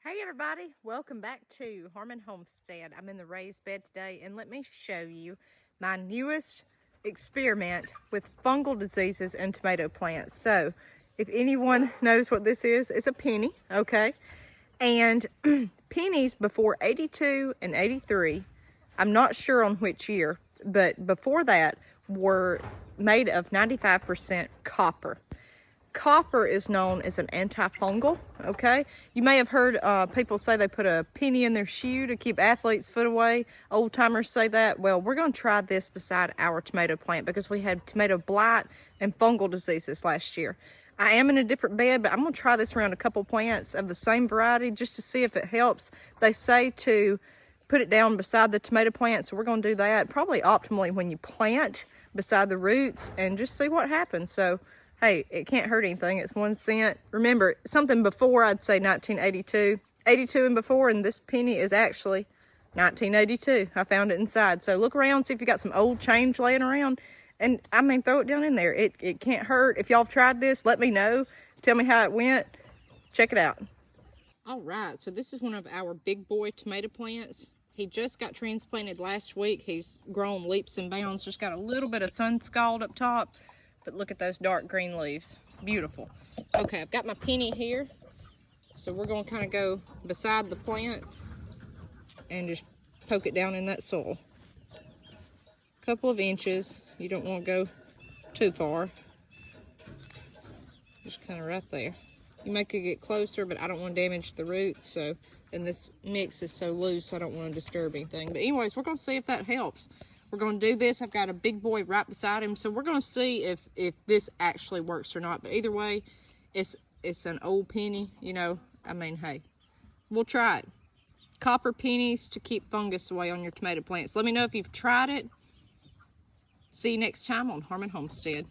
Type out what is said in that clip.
Hey everybody, welcome back to Homestead. I'm in the raised bed today and let me show you my newest experiment with fungal diseases in tomato plants. So if anyone knows what this is, it's a penny, okay? And pennies before 82 and 83, I'm not sure on which year, but before that were made of 95% copper. Copper is known as an antifungal, okay? You may have heard people say they put a penny in their shoe to keep athletes' foot away. Old timers say that. Well, we're going to try this beside our tomato plant because we had tomato blight and fungal diseases last year. I am in a different bed, but I'm going to try this around a couple plants of the same variety just to see if it helps. They say to put it down beside the tomato plant, so we're going to do that probably optimally when you plant beside the roots and just see what happens. So hey, it can't hurt anything. It's 1 cent. Remember, something before, I'd say 1982. 82 and before, and this penny is actually 1982. I found it inside. So look around, see if you got some old change laying around. And, I mean, throw it down in there. It can't hurt. If y'all have tried this, let me know. Tell me how it went. Check it out. All right, so this is one of our big boy tomato plants. He just got transplanted last week. He's grown leaps and bounds. Just got a little bit of sun scald up top. But look at those dark green leaves. Beautiful. Okay, I've got my penny here. So we're going to kind of go beside the plant and just poke it down in that soil. A couple of inches. You don't want to go too far. Just kind of right there. You may could get closer, but I don't want to damage the roots. So, and this mix is so loose, I don't want to disturb anything. But anyways, we're going to see if that helps. We're going to do this. I've got a big boy right beside him, so we're going to see if this actually works or not. But either way, it's an old penny, you know. I mean, hey, we'll try it. Copper pennies to keep fungus away on your tomato plants. Let me know if you've tried it. See you next time on Homestead.